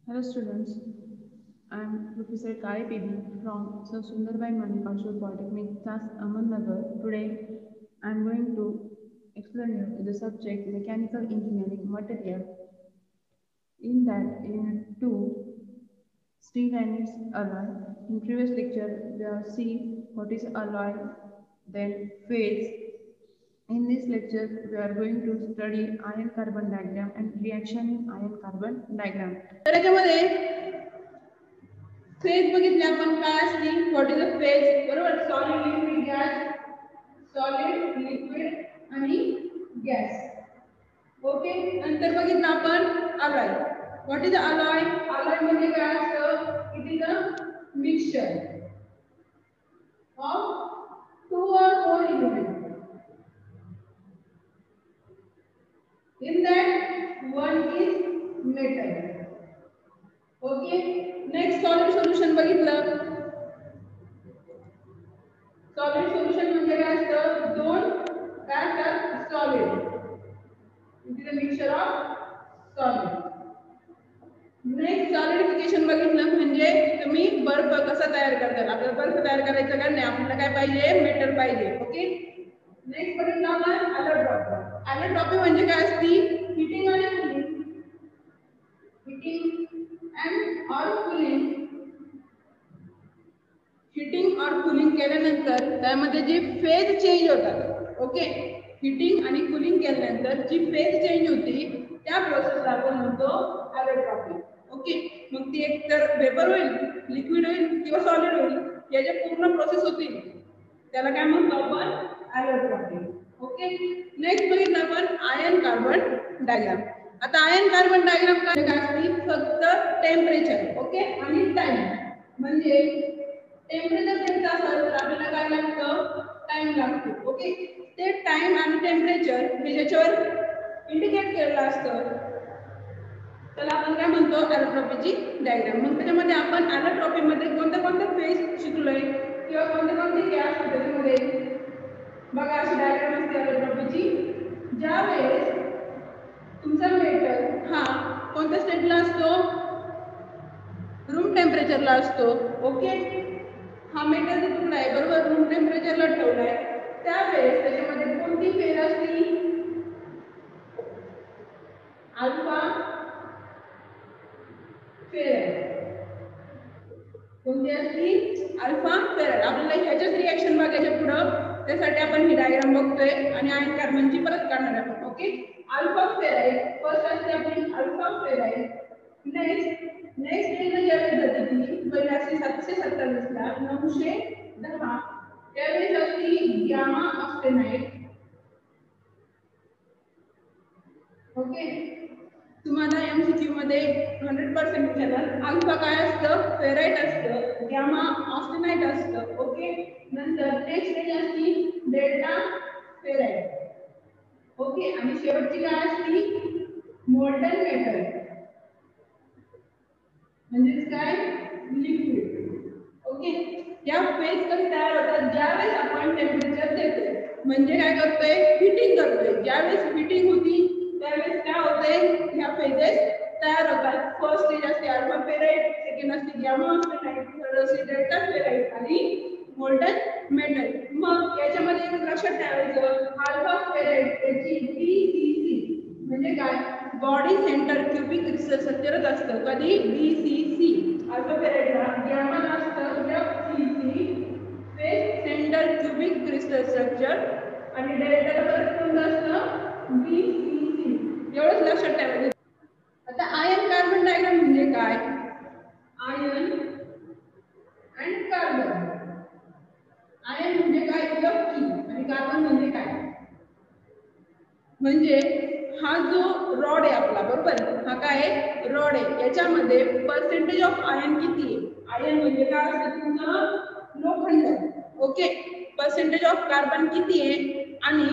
Hello students, I am Professor Kare PB from Sir Sundarbai Manikalshur Polytechnic, SAS Ahmednagar. Today I am going to explain you the subject Mechanical Engineering Material. In that, in 2, steel and its alloy. In previous lecture, we have seen what is alloy, then phase. In this lecture, we are going to study iron carbon diagram and reaction in iron carbon diagram. तर याच्यामध्ये phase बघितले आपण काय असते what is a phase बरोबर solid liquid gas solid liquid आणि gas okay नंतर बघितलं आपण alloy what is alloy alloy म्हणजे काय असतं it is a mixture of two or more element in that one is metal okay next solid solution बघितलं solid solution म्हणजे काय असतं दोन काय असतात solid it is a mixture of solid next solidification बघितलं म्हणजे तुम्ही बर्फ कसा तयार करताल आपल्याला बर्फ तयार करायचं का नाही आपल्याला काय पाहिजे मेटल पाहिजे ओके नेक्स्ट बघितलं आपण ॲलोट्रॉपी ॲलोट्रॉपी म्हणजे काय असती हीटिंग आणि cooling heating and or cooling heating और कूलिंग केल्यानंतर त्यामध्ये जी फेज चेंज होतात ओके हीटिंग आणि कूलिंग केल्यानंतर जी फेज चेंज होती त्या प्रोसेसला आपण म्हणतो ॲलोट्रॉपी ओके मग ती एक तर वेपर होईल लिक्विड होईल किंवा सॉलिड होईल या ज्या पूर्ण प्रोसेस होतील त्याला काय म्हणतो आपण ॲलोट्रॉपी ओके नेक्स्ट बघितलं आपण आयन कार्बन डायग्राम आता आयन कार्बन डायग्राम काय असते फक्त टेम्परेचर ओके आणि टाइम म्हणजे टेम्परेचर देत असेल तर आपल्याला काय लागतं टाइम लागतो ओके ते टाइम आणि टेम्परेचर हे ज्याच्यावर इंडिकेट केलेलं असतं त्याला आपण काय म्हणतो ॲलोट्रॉपीची डायग्राम मग त्याच्यामध्ये आपण ॲलोट्रॉपीमध्ये कोणत्या कोणत्या फेज शिकलोय किंवा कोणते कोणते गॅस होते त्याच्यामध्ये बघा अशी डायग्राम असते ॲलोट्रॉपीची ज्यावेळेस तुमचा मेटल हा कोणत्या स्टेटला असतो रूम टेम्परेचरला असतो ओके हा मेटलचा तुकडा आहे बरोबर रूम टेम्परेचरला ठेवलाय त्यावेळेस त्याच्यामध्ये कोणती फेज असती अल्फा फेज कोणती असती अल्फा फेज आपल्याला ह्याच्याच रिॲक्शन बघायच्या पुढं त्यासाठी आपण ही डायग्राम बघतोय आणि आयन कार्बनची परत काढणार आपण ओके अल्फा फेज फर्स्ट असते आपली अल्फा फेज नेक्स्ट डेला ज्यावेळेस जाते ती पहिला असते 727 ला 910 त्यावेळेस असती गॅमा ऑक्टेनाइड ओके तुम्हाला एमसीक्यू मध्ये 100% विचारणार अल्फा काय असतं फेराइट असतं गॅमा ऑक्टेनाइड असतं ओके नंतर नेक्स्ट स्टेज असती डेल्टा फेराइट ओके आणि शेवटची काय असती मोल्टन मेटल म्हणजेच काय लिक्विड ओके या फेज कधी तयार होतात ज्यावेळेस आपण टेम्परेचर देतो म्हणजे काय करतोय हीटिंग करतोय ज्यावेळेस हीटिंग होती त्यावेळेस काय होतंय ह्या फेजेस तयार होतात फर्स्ट स्टेज असते अल्फा फेराइट सेकंड असते गॅमा ऑक्साइड थर्ड असते डेल्टा फेराइट आणि मोल्टन मेटल मग याच्यामध्ये एक लक्षात ठेवायचं अल्फा फेराइट त्याची BCC म्हणजे काय बॉडी सेंटर क्यूबिक क्रिस्टल स्ट्रक्चरच असतं कधी BCC अल्फा फेराइटला गॅमा असतं FCC phase centre cubic crystal structure आणि डेल्टाला परत कोणतं असतं BCC एवढंच लक्षात ठेवायचं आता आयन कार्बन डायग्राम म्हणजे काय आयन अँड कार्बन आयन म्हणजे काय Fe आणि कार्बन म्हणजे काय म्हणजे हा जो रॉड आहे आपला बरोबर हा काय आहे रॉड आहे याच्यामध्ये पर्सेंटेज ऑफ आयन किती आहे आयन म्हणजे काय असतं तुमचं लोखंड ओके पर्सेंटेज ऑफ कार्बन किती आहे आणि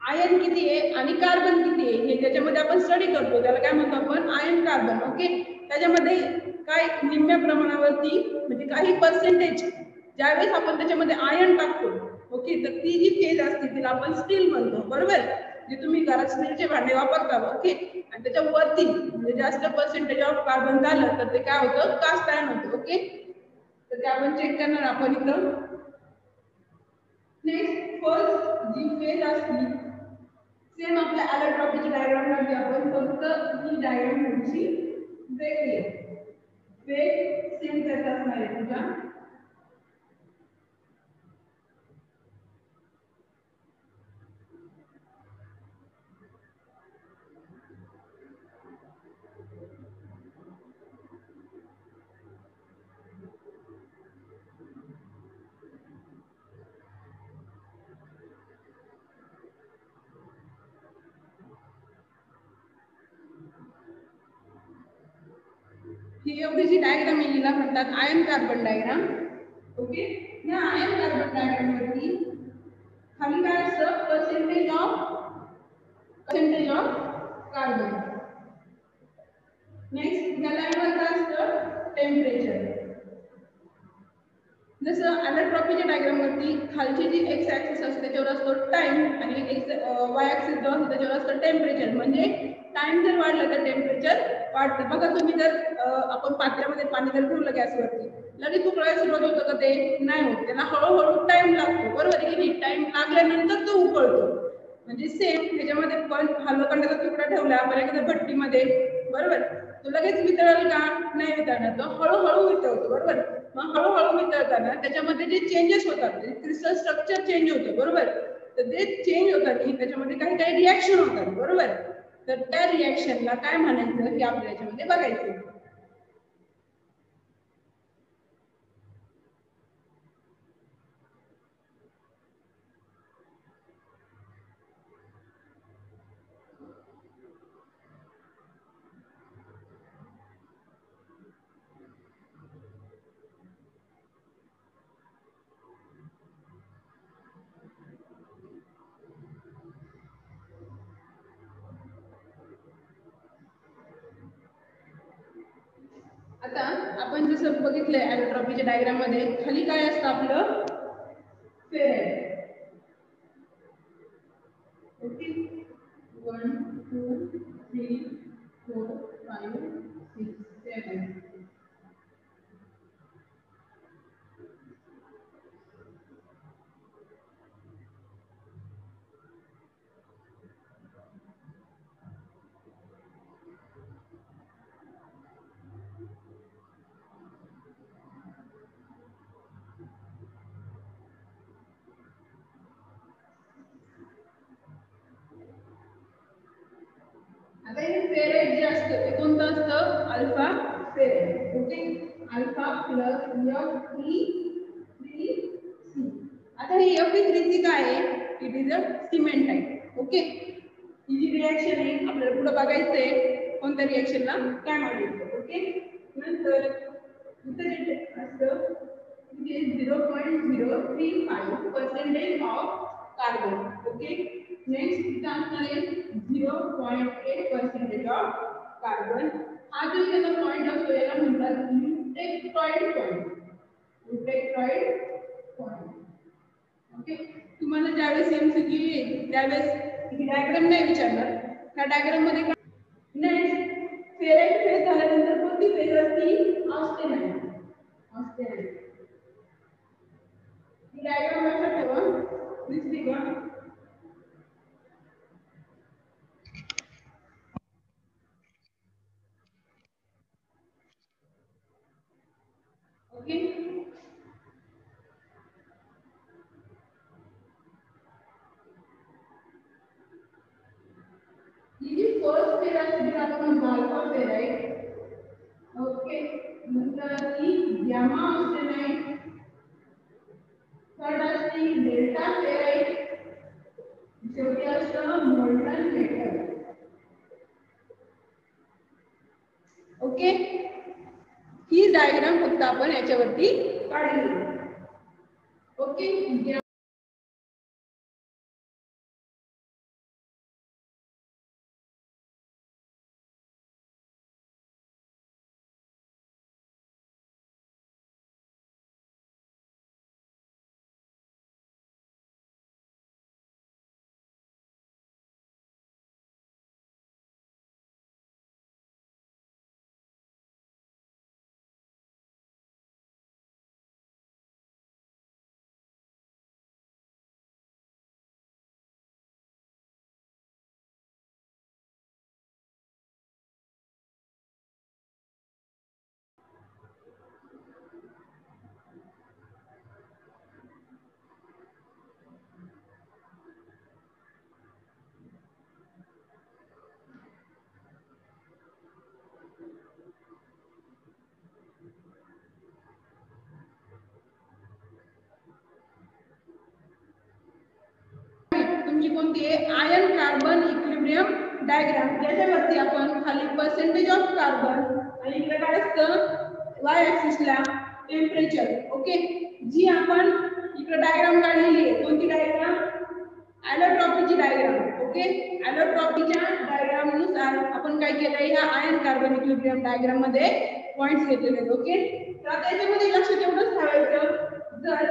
आयन किती आहे आणि कार्बन किती आहे हे त्याच्यामध्ये आपण स्टडी करतो त्याला काय म्हणतो आपण आयन कार्बन ओके त्याच्यामध्ये काय निम्म्या प्रमाणावरती म्हणजे काही पर्सेंटेज ज्यावेळेस आपण त्याच्यामध्ये आयन टाकतो ओके, तर ती जी फेज असते तिला आपण स्टील म्हणतो, बरोबर. जे तुम्ही घरात स्टीलचे भांडे वापरता, ओके, आणि त्याच्या वरती म्हणजे जास्त पर्सेंटेज ऑफ कार्बन झालं तर ते काय होतं, कास्ट आयर्न होतं. ओके, तर ते आपण चेक करणार आपण इथं. नेक्स्ट फर्स्ट जी फेज असती सेम आपल्या ॲलोट्रॉपीची डायग्राम मध्ये आपण फक्त ही डायग्राम थोडीशी वेगळी आहे. फेज सेम त्यात असणार आहे तुझ्या. ही एवढी जी डायग्राम आहे हिला म्हणतात आयन कार्बन डायग्राम. ओके, या आयन कार्बन डायग्राम वरती खाली काय असतं, पर्सेंटेज ऑफ कार्बन. नेक्स्ट या लाईनवर काय असतं, टेम्परेचर. जसं ॲलोट्रॉपीच्या डायग्राम वरती खालची जी एक्स ॲक्सिस असते त्याच्यावर असतो टाइम आणि वाय ॲक्सिस जो असतो त्याच्यावर असतं टेम्परेचर. म्हणजे टाइम जर वाढला तर टेम्परेचर वाढतं. बघा तुम्ही जर आपण पात्र्यामध्ये पाणी जर ठेवलं गॅसवरती लगेच उकळायला सुरुवात होतं का, ते नाही होत, त्याला हळूहळू टाइम लागतो, बरोबर आहे की नाही. टाइम लागल्यानंतर तो उकळतो. म्हणजे सेम त्याच्यामध्ये पण हलवखंडाचा तुकडा ठेवला आपण एखाद्या भट्टीमध्ये, बरोबर, तो लगेच वितळेल का, नाही वितळणार, तो हळूहळू वितळतो, बरोबर. मग हळूहळू वितळताना त्याच्यामध्ये जे चेंजेस होतात क्रिस्टल स्ट्रक्चर चेंज होतं, बरोबर. तर ते चेंज होतात की त्याच्यामध्ये काही काही रिॲक्शन होतात, बरोबर. तर त्या रिॲक्शनला काय म्हणायचं हे आपल्या याच्यामध्ये बघायचं. आता आपण जसं बघितलंय ॲलोट्रॉपीच्या डायग्राम मध्ये खाली काय असतं आपलं, फेराइट. ओके, 1 2 3 4 5 6 7. आता हे फेराइट जे असतं ते कोणतं असतं, alpha ferrite. Okay, alpha plus Fe3C. आता हे Fe3C काय आहे, it is a cement type. Okay, ही जी रिॲक्शन आहे आपल्याला पुढे बघायचंय कोणत्या रिॲक्शनला काय म्हणायचं. ओके, नंतर इथं जे असतं it is 0.035% of carbon. Okay, next इथं असणार आहे 0.8% ऑफ कार्बन. हा जो इथला पॉईंट असतो याला म्हणतात युटेक्टॉइड पॉईंट. युटेक्टॉइड पॉईंट. ओके, तुम्हाला ज्यावेळेस एमसीक्यू येईल त्यावेळेस ही डायग्राम नाही विचारणार. ह्या डायग्राम मध्ये नेक्स्ट फेराइट फेज झाल्यानंतर कोणती फेज असती, ऑस्टेनाइट. ऑस्टेनाइट ही डायग्राम लक्षात ठेवा, दिसली का. ओके, ही जी फर्स्ट फेज असते तिला आपण म्हणतो अल्फा फेराइट. ओके, नंतर असती गॅमा ऑस्टेनाइट. थर्ड असती डेल्टा फेराइट. शेवटी असतं मोल्टन मेटल. ओके, ही डायग्राम फक्त आपण याच्यावरती काढली. ओके. तुमची कोणती आहे आयन कार्बन इक्विलिब्रियम डायग्राम, ज्याच्यावरती आपण खाली पर्सेंटेज ऑफ कार्बन आणि इकडे काय असतं वाय ऍक्सिसला टेम्परेचर. ओके, जी आपण इकडे डायग्राम काढलेली आहे, कोणती डायग्राम ॲलोट्रॉपीची डायग्राम. ओके, ॲलोट्रॉपीच्या डायग्राम नुसार आपण काय केलंय ह्या आयन कार्बन इक्विलिब्रियम डायग्राम मध्ये पॉइंट्स घेतलेले आहेत. ओके, तर आता याच्यामध्ये लक्षात एवढंच ठेवायचं, जर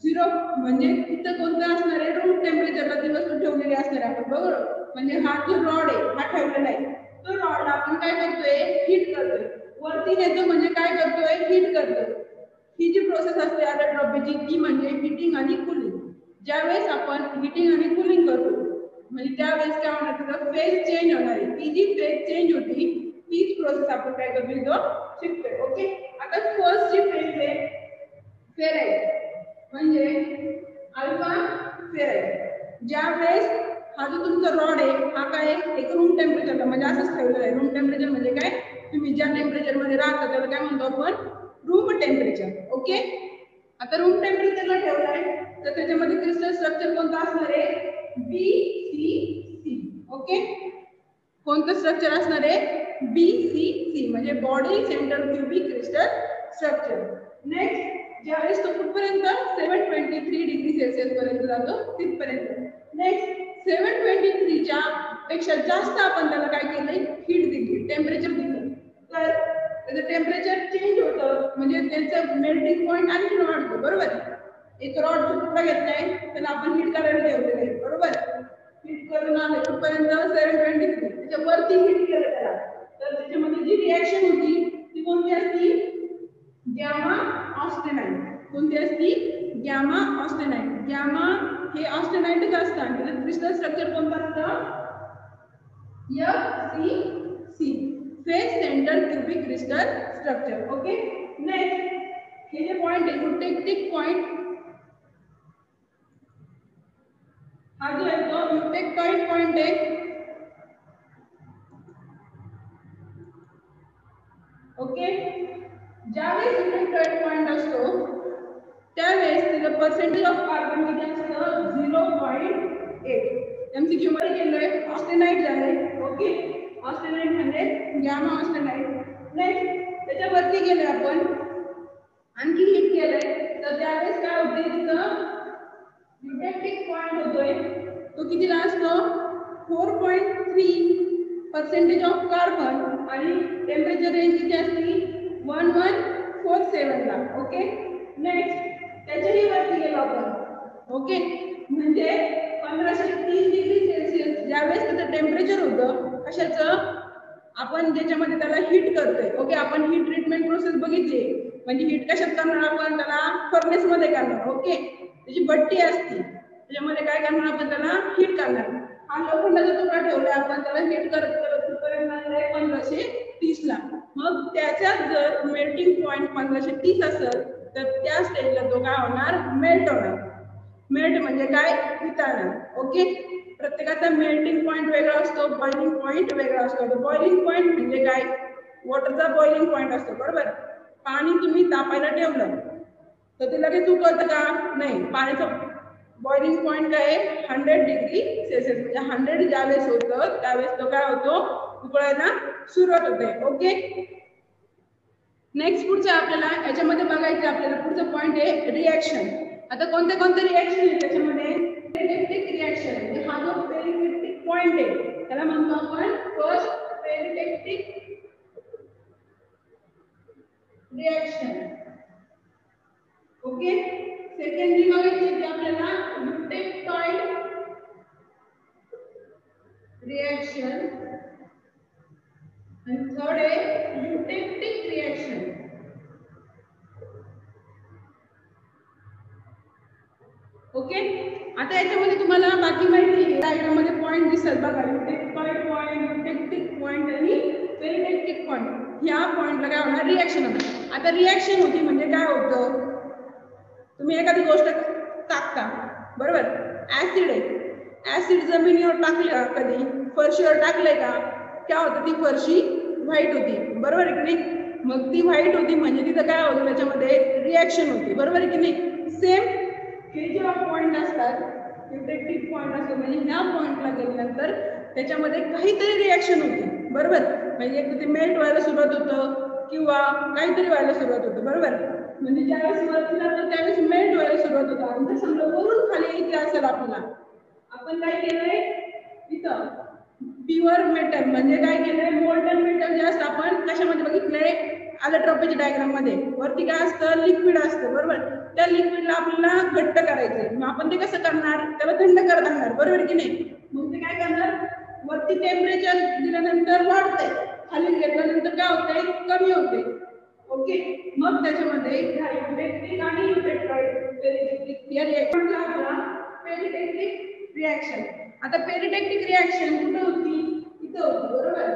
0 म्हणजे तिथं कोणतं असणार आहे रूम टेम्परेचरला ती वस्तू ठेवलेली असणार आहे आपण, बरोबर. म्हणजे हा जो रॉड आहे हा ठेवलेला आहे, तो रॉडला आपण काय करतोय हीट करतोय, वरती नेतो म्हणजे काय करतोय हीट करतोय. ही जी प्रोसेस असते ॲलोट्रॉपीची ती म्हणजे हीटिंग आणि कूलिंग. ज्यावेळेस आपण हीटिंग आणि कूलिंग करतो म्हणजे त्यावेळेस काय होणार तिथं फेज चेंज होणार आहे. ती जी फेज चेंज होती तीच प्रोसेस आपण काय करतो इथं शिकतोय. ओके, आता फर्स्ट जी फेज आहे फेराइट म्हणजे अल्फा फेराइट. ज्यावेळेस हा जो तुमचा रॉड आहे हा काय एक रूम टेम्परेचरला म्हणजे असंच ठेवलेला आहे. रूम टेम्परेचर म्हणजे काय तुम्ही ज्या टेम्परेचर मध्ये राहता त्याला काय म्हणतो आपण रूम टेम्परेचर. ओके, आता रूम टेम्परेचरला ठेवलाय तर त्याच्यामध्ये क्रिस्टल स्ट्रक्चर कोणतं असणार आहे BCC. ओके, कोणतं स्ट्रक्चर असणार आहे BCC म्हणजे body centre cubic crystal structure. Next ज्यावेळेस तो कुठपर्यंत 723 डिग्री सेल्सिअस पर्यंत जातो तिथपर्यंत. नेक्स्ट 723 च्या पेक्षा जास्त आपण त्याला काय केलंय हीट दिली, टेम्परेचर दिलं, तर त्याचं टेम्परेचर चेंज होतं म्हणजे त्याचं मेल्टिंग पॉइंट आणखी वाढतो, बरोबर. एक रॉडचा तुकडा घेतलाय त्याला आपण हीट करायला ठेवलेलं आहे, बरोबर. हीट करून आले कुठपर्यंत 723, त्याच्या वरती हीट केलं त्याला, तर त्याच्यामध्ये जी रिॲक्शन होती ती कोणती असती गॅमा ऑस्टेनाइट. कोणती असती गॅमा ऑस्टेनाइट. गॅमा हे ऑस्टेनाइटच असतं आणि त्याचं क्रिस्टल स्ट्रक्चर कोणतं असतं FCC phase centre cubic crystal structure. Okay, next हे जे पॉइंट आहे युटेक्टिक पॉइंट, हा जो आहे तो युटेक्टॉइड पॉइंट आहे. ओके, ज्यावेळेस युटेक्टॉइड पॉइंट असतो त्यावेळेस त्याचं पर्सेंटेज ऑफ कार्बन किती असतं 0.8. MCQ मध्ये केलंय ऑस्टेनाइट झालंय. ओके, ऑस्टेनाइट म्हणजे गॅमा ऑस्टेनाइट. नेक्स्ट त्याच्यावरती गेले आपण आणखी हीट केलंय तर त्यावेळेस काय होते तिथं युटेक्टिक पॉइंट होतोय तो कितीला असतो 4.3% ऑफ कार्बन आणि टेम्परेचर रेंज किती असते 1147 ला. ओके, नेक्स्ट त्याच्याही वरती गेलो आपण. ओके, म्हणजे 1530 डिग्री सेल्सिअस ज्यावेळेस त्याचं टेम्परेचर होतं कशाचं आपण ज्याच्यामध्ये त्याला हीट करतोय. ओके, आपण हीट ट्रीटमेंट प्रोसेस बघितली म्हणजे हीट कशात करणार आपण त्याला फर्नेस मध्ये करणार. ओके, त्याची भट्टी असते त्याच्यामध्ये काय करणार आपण त्याला हीट करणार. हा लोखंडाचा तुकडा ठेवला आपण त्याला हीट करत करत कुठपर्यंत आणलाय 1530 ला. मग त्याच्यात जर मेल्टिंग पॉइंट 1530 असेल तर त्या स्टेजला तो काय होणार मेल्ट होणार. मेल्ट म्हणजे काय वितळणार. ओके, प्रत्येकाचा मेल्टिंग पॉइंट वेगळा असतो, बॉइलिंग पॉइंट वेगळा असतो. बॉइलिंग पॉइंट म्हणजे काय वॉटरचा बॉइलिंग पॉइंट असतो, बरोबर. पाणी तुम्ही तापायला ठेवलं तर ते लगेच उकळतं का नाही, पाण्याचं बॉइलिंग पॉइंट काय आहे 100 डिग्री सेल्सिअस म्हणजे 100 ज्यावेळेस होतं त्यावेळेस तो काय होतो उकळायला सुरुवात होते. ओके, नेक्स्ट पुढचं आपल्याला याच्यामध्ये बघायचं आपल्याला पुढचं पॉइंट आहे रिॲक्शन. आता कोणते कोणते रिॲक्शन आहे त्याच्यामध्ये पेरिपेक्टिक रिॲक्शन म्हणजे हा जो पेरिपेक्टिक पॉइंट आहे त्याला म्हणतो आपण फर्स्ट पेरिपेक्टिक रिॲक्शन. ओके, सेकंड जी बघायची ती आपल्याला युटेक्टॉइड रिॲक्शन आणि थर्ड आहे युटेक्टिक रिॲक्शन. ओके, आता याच्यामध्ये तुम्हाला बाकी माहिती डायग्राम मध्ये पॉइंट दिसतात बघा युटेक्टॉइड पॉइंट, युटेक्टिक पॉइंट आणि पेरिपेक्टिक पॉइंट. ह्या पॉइंटला काय होणार रिॲक्शन होतं. आता रिॲक्शन होती म्हणजे काय होतं तुम्ही एखादी गोष्ट टाकता, बरोबर. ऍसिड आहे, ऍसिड जमिनीवर टाकलं कधी फरशीवर टाकलंय का काय होतं ती फरशी व्हाईट होती, बरोबर आहे की नाही. मग ती व्हाईट होती म्हणजे तिथं काय होतं त्याच्यामध्ये रिॲक्शन होती, बरोबर आहे की नाही. सेम हे जे पॉइंट असतात युटेक्टिक पॉईंट असतो म्हणजे ह्या पॉईंटला गेल्यानंतर त्याच्यामध्ये काहीतरी रिॲक्शन होती, बरोबर. म्हणजे एक ते मेल्ट व्हायला सुरुवात होतं किंवा काहीतरी व्हायला सुरुवात होतं, बरोबर. म्हणजे ज्यावेळेस वरती जातो त्यावेळेस मेल्ट व्हायला सुरुवात होतं. आणि जर समजा वरून खाली यायचे असेल आपल्याला, आपण काय केलंय इथं प्युअर मेटल म्हणजे काय केलंय, मोल्टन मेटल जे असतं आपण कशामध्ये बघितलंय, ॲलोट्रॉपीच्या डायग्राम मध्ये वरती काय असतं, लिक्विड असतं, बरोबर. त्या लिक्विडला आपल्याला घट्ट करायचंय. मग आपण ते कसं करणार, त्याला थंड करत आणणार, बरोबर की नाही. मग ते काय करणार, वरती टेम्परेचर दिल्यानंतर वाढतंय, खाली घेतल्यानंतर काय होतंय, कमी होते. ओके. मग त्याच्यामध्ये इलेक्ट्रिक आणि पेरिटेक्टिक या रिएक्शनचा आपला पेरिटेक्टिक रिएक्शन. आता पेरिटेक्टिक रिएक्शन कुठे होती, इथं होती, बरोबर.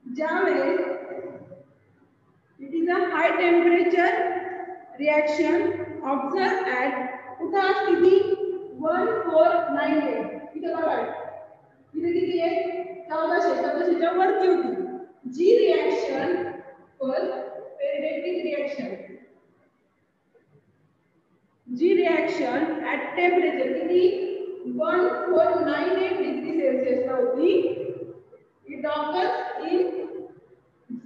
ज्यावेळेस it is a high temperature reaction observe at कुठं असते ती 1498. इथं बघा इथे किती आहे, 1400च्या वरती होती जी रिएक्शन पेरिटेक्टिक रिएक्शन. जी रिएक्शन ॲट टेम्परेचर किती 1498 डिग्री सेल्सिअसला होती. It occurs in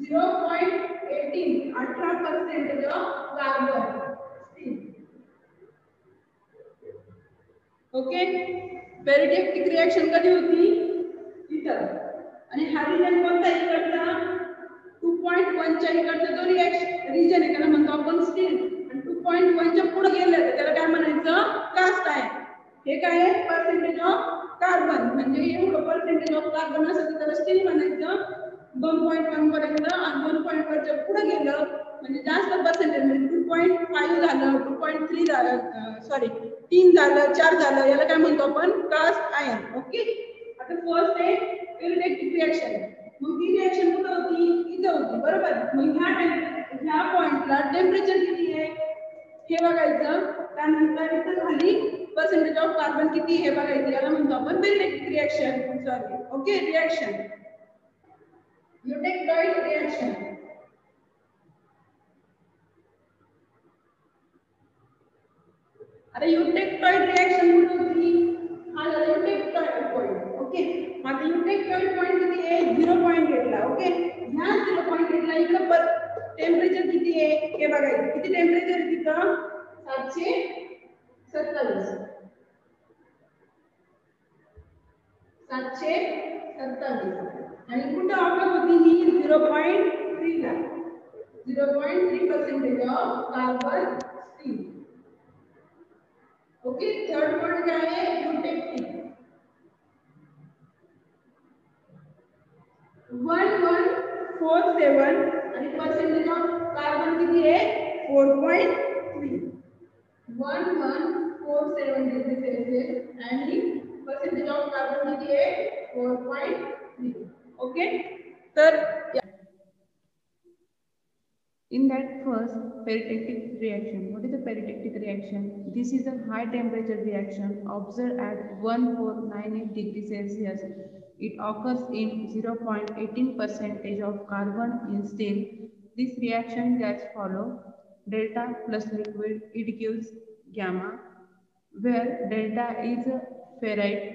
0.18 18% of carbon. Okay. Peritectic reaction कधी होती, इथं. आणि हा रिजन कोणता इकडचा 2.1 च्या इकडचा जो रिएक्शन रिजन आहे त्याला म्हणतो आपण स्टील. आणि 2.1 च्या पुढे गेलं त्याला काय म्हणायचं, कास्ट आहे. हे काय आहे, पर्सेंटेज ऑफ कार्बन. म्हणजे एवढं पर्सेंटेज ऑफ कार्बन असेल तर त्याला स्टील म्हणायचं. 2.1 पर्यंत आणि 2.1 च्या पुढे गेलं म्हणजे जास्त पर्सेंटेज म्हणजे 2.5 झालं, 2.3 झालं, सॉरी 3 झालं, 4 झालं, याला काय म्हणतो आपण, कास्ट आयर्न. ओके. आता फर्स्ट आहे पेरिटेक्टिक रिएक्शन. मग ती रिएक्शन कुठे होती, इथे होती, बरोबर. मग ह्या पॉइंटला टेम्परेचर किती आहे हे बघायचं. त्यानंतर इथं खाली पर्सेंटेज ऑफ कार्बन किती हे बघायचं. याला म्हणतो आपण peritectic reaction. Sorry, okay. Reaction eutectoid reaction. आता युटेक्टॉइड रिएक्शन कुठे होती, हा झाला युटेक्टॉइड पॉइंट. ओके. आता युटेक्टॉइड पॉइंट किती आहे, 0.8 ला. ओके. ह्या 0.8 ला इकडं टेम्परेचर किती आहे हे बघायचं. किती टेम्परेचर आहे तिथं, 727. 727. आणि कुठं ऑफर होती ही 0.3 ला. 0.3% of carbon steel. Okay. Third point काय आहे, युटेक्टिक. 1147 आणि पर्सेंटेज ऑफ कार्बन किती आहे, 4.3. 1147 डिग्री सेल्सिअस आणि पर्सेंटेज ऑफ कार्बन किती आहे, 4.3. ओके. तर in that first peritectic reaction, what is the peritectic reaction? This is a high temperature reaction observed at 1498 degrees Celsius. It occurs in 0.18% of carbon in steel. This reaction is as follows. Delta plus liquid, it gives gamma, where delta is ferrite,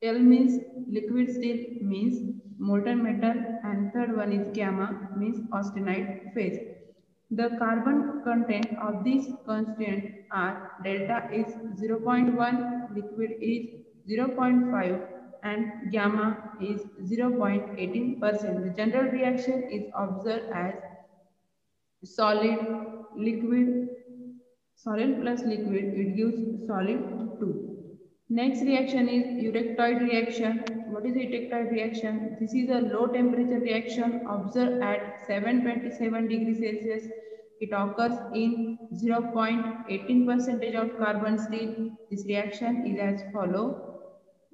L means liquid steel means molten metal, and third one is gamma means austenite phase. The carbon content of these constants are delta is 0.1, liquid is 0.5 and gamma is 0.18%. The general reaction is observed as solid, liquid, solid plus liquid, it gives solid 2. Next reaction is Eutectoid reaction. What is Eutectoid reaction? This is a low temperature reaction observed at 727 degrees Celsius. It occurs in 0.18% of carbon steel. This reaction is as follows.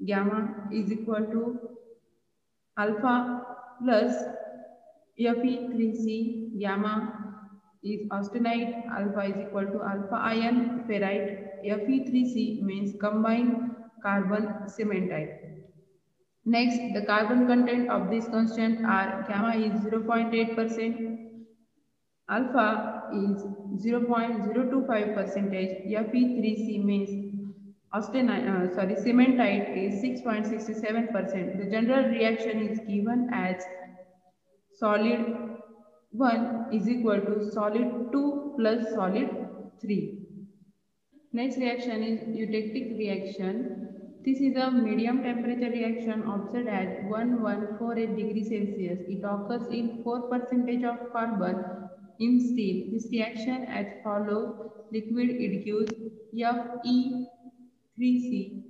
Gamma is equal to alpha plus Fe3C. Gamma is austenite. Alpha is equal to alpha iron ferrite. Fe3C means combined carbon cementite. Next, the carbon content of this constant are gamma is 0.8%, alpha is 0.025%, Fe3C means cementite is 6.67%. The general reaction is given as solid 1 is equal to solid 2 plus solid 3. Next reaction is eutectic reaction. This is a medium temperature reaction observed at 1148 degrees Celsius. It occurs in 4% of carbon in steel. This reaction as follows: liquid it gives Fe3C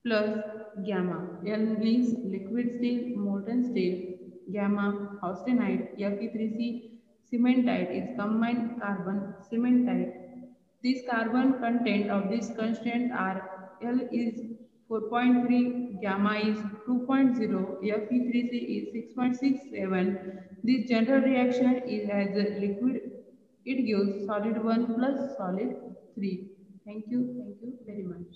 plus gamma. L means liquid steel, molten steel. Gamma, austenite. Fe3C cementite is combined carbon cementite. This carbon content of this constant are L is 4.3, gamma is 2.0, Fe3C is 6.67. This general reaction is as a liquid, it gives solid 1 plus solid 3. Thank you very much.